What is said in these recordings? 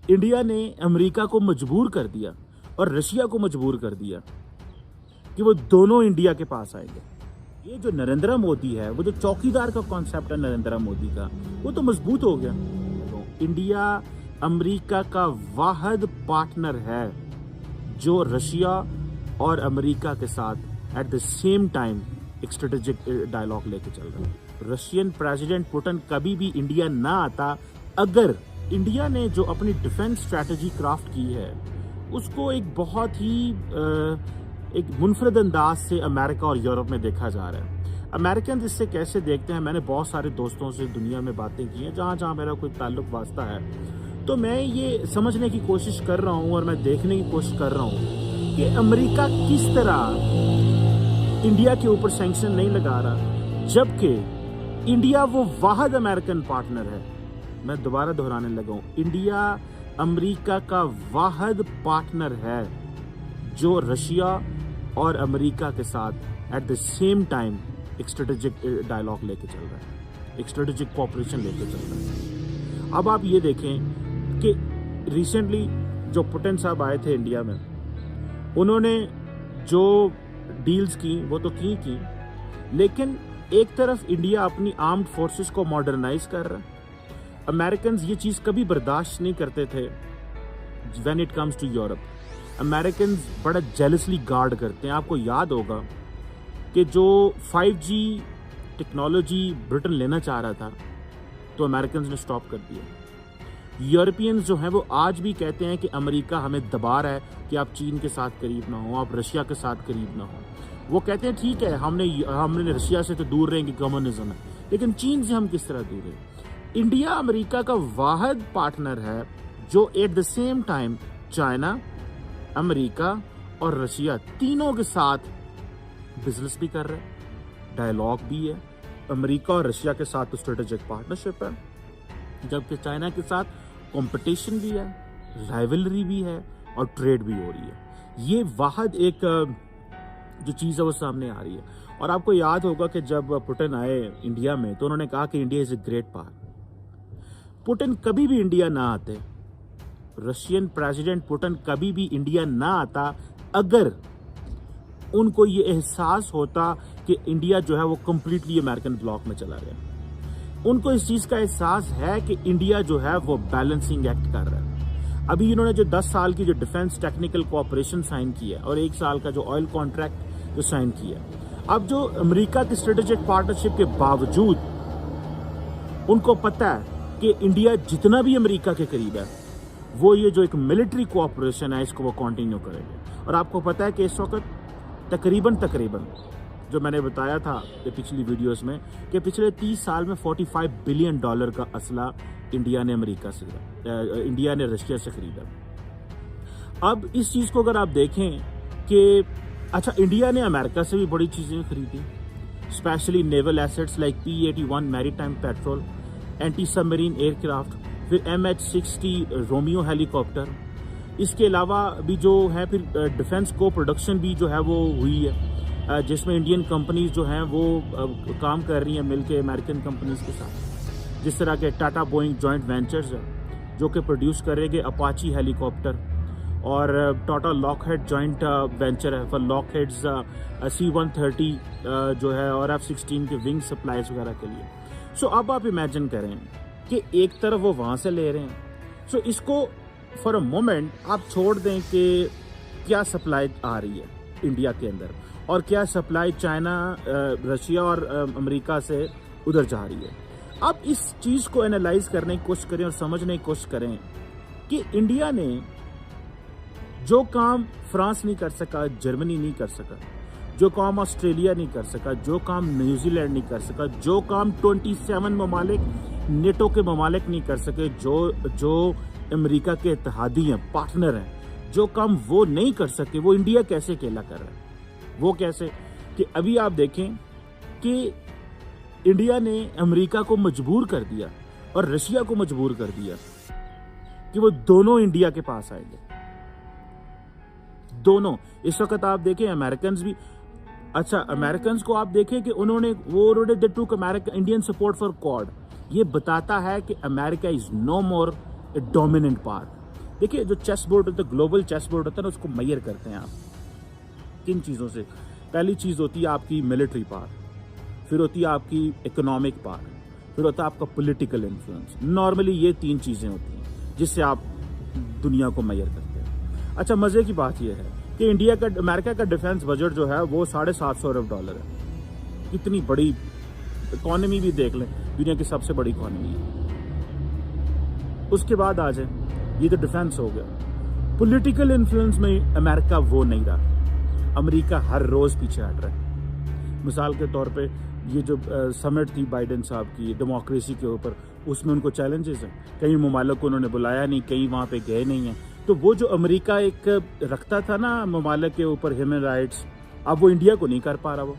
India ने America को मजबूर कर दिया और रशिया को मजबूर कर दिया कि वो दोनों इंडिया के पास आएंगे। ये जो नरेंद्र मोदी है, वो जो चौकीदार का कॉन्सेप्ट है नरेंद्र मोदी का, वो तो मजबूत हो गया। तो इंडिया अमेरिका का वाहिद पार्टनर है जो रशिया और अमेरिका के साथ एट द सेम टाइम एक स्ट्रेटेजिक डायलॉग लेके चल रहा है। रशियन प्रेसिडेंट पुतिन कभी भी इंडिया ना आता अगर इंडिया ने जो अपनी डिफेंस स्ट्रैटेजी क्राफ्ट की है उसको एक बहुत ही एक मुनफरद अंदाज से अमेरिका और यूरोप में देखा जा रहा है। अमेरिकन इससे कैसे देखते हैं, मैंने बहुत सारे दोस्तों से दुनिया में बातें की हैं जहाँ जहाँ मेरा कोई ताल्लुक वास्ता है, तो मैं ये समझने की कोशिश कर रहा हूँ और मैं देखने की कोशिश कर रहा हूँ कि अमेरिका किस तरह इंडिया के ऊपर सैंक्शन नहीं लगा रहा, जबकि इंडिया वो वाहिद अमेरिकन पार्टनर है। मैं दोबारा दोहराने लगा हूँ, इंडिया अमेरिका का वाहिद पार्टनर है जो रशिया और अमेरिका के साथ एट द सेम टाइम एक स्ट्रेटेजिक डायलॉग लेके चल रहा है, एक स्ट्रेटेजिक कोऑपरेशन लेके चल रहा है। अब आप ये देखें कि रिसेंटली जो पुतिन साहब आए थे इंडिया में, उन्होंने जो डील्स की वो तो की, लेकिन एक तरफ इंडिया अपनी आर्म्ड फोर्सेस को मॉडर्नाइज कर रहा है। अमेरिकन ये चीज़ कभी बर्दाश्त नहीं करते थे when it comes to Europe. American बड़ा जेलसली गार्ड करते हैं। आपको याद होगा कि जो 5G टेक्नोलॉजी ब्रिटेन लेना चाह रहा था तो अमेरिकन ने स्टॉप कर दिया। यूरोपियंस जो हैं वो आज भी कहते हैं कि अमेरिका हमें दबा रहा है कि आप चीन के साथ करीब ना हो, आप रशिया के साथ करीब ना हो। वो कहते हैं ठीक है, हमने रशिया से तो दूर रहेंगे, कम्युनिज्म है, लेकिन चीन से हम किस तरह दूर रहें। इंडिया अमेरिका का वाहिद पार्टनर है जो at the same time China, America और रशिया तीनों के साथ बिजनेस भी कर रहा है, डायलॉग भी है। अमेरिका और रशिया के साथ तो स्ट्रेटेजिक पार्टनरशिप है, जबकि चाइना के साथ कंपटीशन भी है, राइवलरी भी है और ट्रेड भी हो रही है। ये वाहिद एक जो चीज़ है वो सामने आ रही है। और आपको याद होगा कि जब पुतिन आए इंडिया में तो उन्होंने कहा कि India is a great power. Putin कभी भी इंडिया ना आते, रशियन प्रेसिडेंट पुतिन कभी भी इंडिया ना आता अगर उनको ये एहसास होता कि इंडिया जो है वो कंप्लीटली अमेरिकन ब्लॉक में चला गया। उनको इस चीज़ का एहसास है कि इंडिया जो है वो बैलेंसिंग एक्ट कर रहा है। अभी इन्होंने जो 10 साल की जो डिफेंस टेक्निकल कोऑपरेशन साइन किया और 1 साल का जो ऑयल कॉन्ट्रैक्ट जो साइन किया, अब जो अमेरिका की स्ट्रेटेजिक पार्टनरशिप के बावजूद उनको पता है कि इंडिया जितना भी अमेरिका के करीब है वो ये जो एक मिलिट्री कोऑपरेशन है इसको वो कंटिन्यू करेंगे। और आपको पता है कि इस वक्त तकरीबन जो मैंने बताया था पिछली वीडियोस में कि पिछले 30 साल में $45 बिलियन का असला इंडिया ने रशिया से खरीदा। अब इस चीज़ को अगर आप देखें कि अच्छा, इंडिया ने अमेरिका से भी बड़ी चीज़ें खरीदी, specially naval assets like P-81 maritime petrol, anti submarine aircraft, फिर MH-60 रोमियो हेलीकॉप्टर। इसके अलावा भी जो है फिर डिफेंस को प्रोडक्शन भी जो है वो हुई है, जिसमें इंडियन कंपनीज जो हैं वो काम कर रही हैं मिलके अमेरिकन कंपनीज के साथ। जिस तरह के टाटा बोइंग जॉइंट वेंचर्स है जो कि प्रोड्यूस करेंगे अपाची हेलीकॉप्टर, और टाटा लॉकहेड जॉइंट वेंचर है फॉर लॉकहेड्स C-130 जो है और F-16 के विंग सप्लाईज वगैरह के लिए। सो अब आप इमेजिन करें कि एक तरफ वो वहाँ से ले रहे हैं, सो इसको फॉर अ मोमेंट आप छोड़ दें कि क्या सप्लाई आ रही है इंडिया के अंदर और क्या सप्लाई चाइना, रशिया और अमेरिका से उधर जा रही है। अब इस चीज़ को एनालाइज करने की कोशिश करें और समझने की कोशिश करें कि इंडिया ने जो काम फ्रांस नहीं कर सका, जर्मनी नहीं कर सका, जो काम ऑस्ट्रेलिया नहीं कर सका, जो काम न्यूजीलैंड नहीं कर सका, जो काम 27 ममालिक नेटो के ममालिक नहीं कर सके, जो अमेरिका के इत्तेहादी हैं, पार्टनर हैं, जो काम वो नहीं कर सके, वो इंडिया कैसे अकेला कर रहा है। वो कैसे कि अभी आप देखें कि इंडिया ने अमेरिका को मजबूर कर दिया और रशिया को मजबूर कर दिया कि वो दोनों इंडिया के पास आएंगे। दोनों इस वक्त आप देखें अमेरिकन भी, अच्छा अमेरिकन को आप देखें कि उन्होंने they took America Indian support for Quad. ये बताता है कि America is no more a dominant power. देखिए जो चेस बोर्ड होता है, ग्लोबल चेस बोर्ड होता है ना, उसको मेजर करते हैं आप किन चीज़ों से। पहली चीज़ होती है आपकी मिलिट्री पावर, फिर होती है आपकी इकोनॉमिक पावर, फिर होता है आपका पॉलिटिकल इन्फ्लुएंस। नॉर्मली ये 3 चीज़ें होती हैं जिससे आप दुनिया को मेजर करते हैं। अच्छा, मज़े की बात यह है कि अमेरिका का डिफेंस बजट जो है वो $750 अरब है। कितनी बड़ी इकॉनमी भी देख लें, दुनिया की सबसे बड़ी इकॉनमी है। उसके बाद आ जाए, ये तो डिफेंस हो गया। पॉलिटिकल इन्फ्लुएंस में अमेरिका वो नहीं रहा। अमेरिका हर रोज़ पीछे हट रहा है। मिसाल के तौर पे ये जो समिट थी बाइडेन साहब की डेमोक्रेसी के ऊपर, उसमें उनको चैलेंजेस हैं। कई ममालिक को उन्होंने बुलाया नहीं, कई वहाँ पे गए नहीं हैं। तो वो जो अमेरिका एक रखता था ना ममालिक के ऊपर ह्यूमन राइट्स, अब वो इंडिया को नहीं कर पा रहा। वो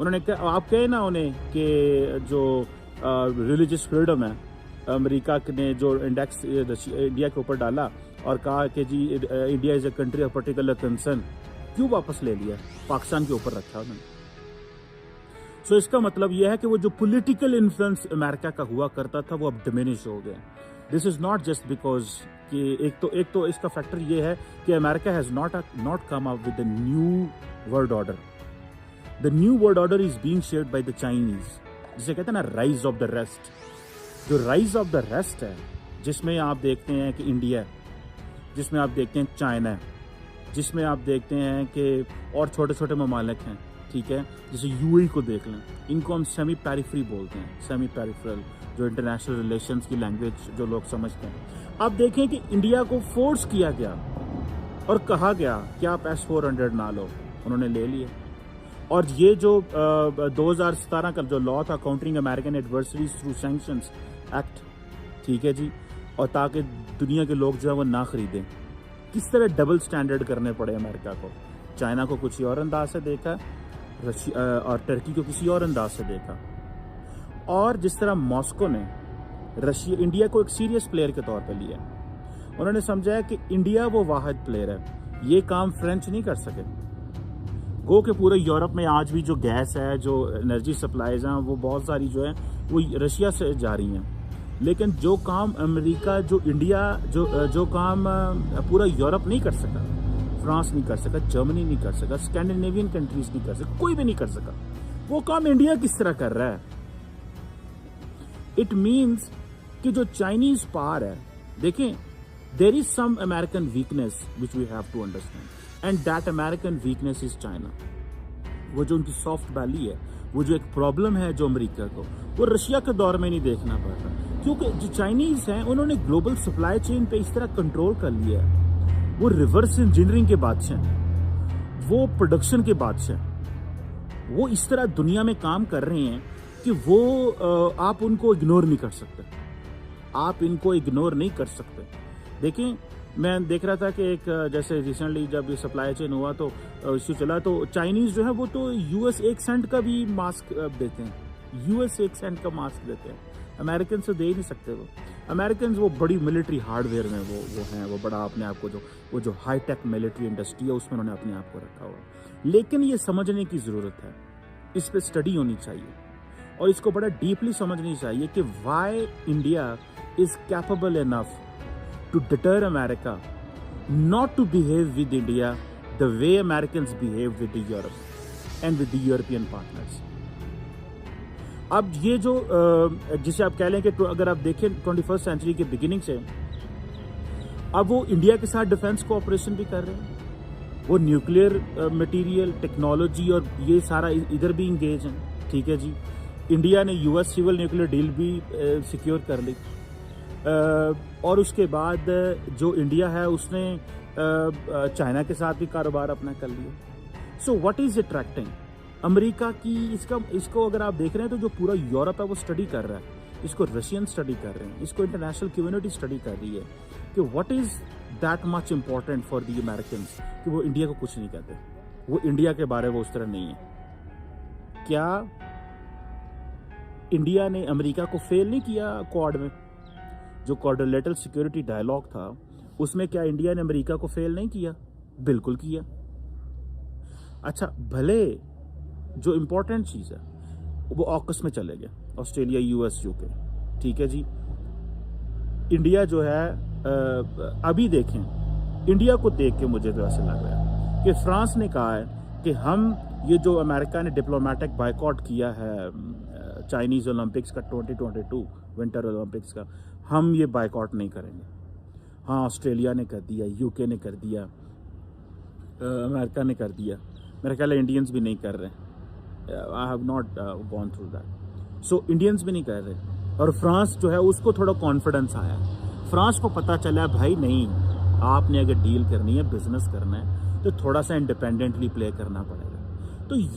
उन्होंने आप कहे ना उन्हें कि जो रिलीजियस फ्रीडम है, अमेरिका ने जो इंडेक्स इंडिया के ऊपर डाला और कहा कि जी India is a country of particular concern, क्यों वापस ले लिया? पाकिस्तान के ऊपर रखा उन्होंने। सो इसका मतलब यह है कि वो जो पॉलिटिकल इन्फ्लुएंस अमेरिका का हुआ करता था वो अब डिमिनिश हो गया। This is not just because कि एक तो इसका फैक्टर ये है कि America has not come up with the new world order. The new world order is being shared by the Chinese, जिसे कहते हैं ना राइज ऑफ द रेस्ट। जो राइज ऑफ द रेस्ट है, जिसमें आप देखते हैं कि इंडिया है, जिसमें आप देखते हैं चाइना है, जिसमें आप देखते हैं कि और छोटे छोटे ममालिक हैं, ठीक है, जैसे यूएई को देख लें। इनको हम सेमी पेरिफेरी बोलते हैं, सेमी पेरिफेरल, जो इंटरनेशनल रिलेशंस की लैंग्वेज जो लोग समझते हैं। आप देखें कि इंडिया को फोर्स किया गया और कहा गया कि आप S-400 ना लो, उन्होंने ले लिए। और ये जो 2017 का जो लॉ था, countering American adversaries through sanctions act, ठीक है जी, और ताकि दुनिया के लोग जो है वो ना खरीदें। किस तरह डबल स्टैंडर्ड करने पड़े अमेरिका को। चाइना को कुछ और अंदाज से देखा, रशिया और टर्की को किसी और अंदाज से देखा। और जिस तरह मॉस्को ने इंडिया को एक सीरियस प्लेयर के तौर पर लिया, उन्होंने समझा कि इंडिया वो वाहिद प्लेयर है, ये काम फ्रेंच नहीं कर सके। गो के पूरे यूरोप में आज भी जो गैस है, जो एनर्जी सप्लाईज हैं, वो बहुत सारी जो है वो रशिया से जा रही हैं। लेकिन जो काम अमेरिका, जो इंडिया, जो काम पूरा यूरोप नहीं कर सका, फ्रांस नहीं कर सका, जर्मनी नहीं कर सका, स्कैंडिनेवियन कंट्रीज नहीं कर सका, कोई भी नहीं कर सका, वो काम इंडिया किस तरह कर रहा है। इट मीन्स कि जो चाइनीज पावर है, देखें, there is some American weakness which we have to understand, and that American weakness is China. वो जो उनकी सॉफ्ट वैली है, वो जो एक प्रॉब्लम है जो अमेरिका को, वो रशिया के दौर में नहीं देखना पड़ रहा, क्योंकि जो चाइनीज हैं उन्होंने ग्लोबल सप्लाई चेन पे इस तरह कंट्रोल कर लिया है। वो रिवर्स इंजीनियरिंग के बादशाह, वो प्रोडक्शन के बादशाह, वो इस तरह दुनिया में काम कर रहे हैं कि वो आप उनको इग्नोर नहीं कर सकते, आप इनको इग्नोर नहीं कर सकते। देखिए, मैं देख रहा था कि एक जैसे रिसेंटली जब ये सप्लाई चेन हुआ तो इश्यू चला, तो चाइनीज जो है वो तो US 1 सेंट का भी मास्क देते हैं, US 1 सेंट का मास्क देते हैं। अमेरिकन से दे ही नहीं सकते। वो अमेरिकन वो बड़ी मिलिट्री हार्डवेयर में वो हैं, वो बड़ा अपने आप को वो जो हाई टेक मिलिट्री इंडस्ट्री है उसमें उन्होंने अपने आप को रखा हुआ। लेकिन ये समझने की ज़रूरत है, इस पर स्टडी होनी चाहिए और इसको बड़ा डीपली समझनी चाहिए कि why India is capable enough to deter America not to behave with India the way Americans behave with the Europe and with the European partners. अब ये जो जिसे आप कह लें कि अगर आप देखें 21st सेंचुरी के बिगिनिंग से, अब वो इंडिया के साथ डिफेंस कोऑपरेशन भी कर रहे हैं, वो न्यूक्लियर मटेरियल, टेक्नोलॉजी और ये सारा इधर भी इंगेज हैं, ठीक है जी। इंडिया ने US सिविल न्यूक्लियर डील भी सिक्योर कर ली, और उसके बाद जो इंडिया है उसने चाइना के साथ भी कारोबार अपना कर लिया। So what is attracting America की, इसको अगर आप देख रहे हैं तो जो पूरा यूरोप है वो स्टडी कर रहा है, इसको रशियन स्टडी कर रहे हैं, इसको इंटरनेशनल कम्युनिटी स्टडी कर रही है कि what is that much important for the Americans कि वो इंडिया को कुछ नहीं कहते, वो इंडिया के बारे में उस तरह नहीं है। क्या इंडिया ने अमेरिका को फेल नहीं किया क्वाड में? जो क्वाड्रिलेटरल सिक्योरिटी डायलॉग था उसमें क्या इंडिया ने अमेरिका को फेल नहीं किया? बिल्कुल किया। अच्छा, भले जो इंपॉर्टेंट चीज़ है वो ऑकस में चले गया, ऑस्ट्रेलिया, US, UK, ठीक है जी। इंडिया जो है अभी देखें, इंडिया को देख के मुझे तो ऐसे लग रहा है कि फ्रांस ने कहा है कि हम ये जो अमेरिका ने डिप्लोमेटिक बायकॉट किया है चाइनीज़ ओलंपिक्स का 2022 विंटर ओलंपिक्स का, हम ये बायकॉट नहीं करेंगे। हाँ, ऑस्ट्रेलिया ने कर दिया, यूके ने कर दिया, अमेरिका ने कर दिया, मेरे ख्याल इंडियंस भी नहीं कर रहे। I have not gone through that. So Indians भी नहीं कर रहे। और फ्रांस जो है उसको थोड़ा कॉन्फिडेंस आया, फ्रांस को पता चला भाई नहीं, आपने अगर डील करनी है, बिजनेस करना है, तो थोड़ा सा इंडिपेंडेंटली प्ले करना पड़ेगा। तो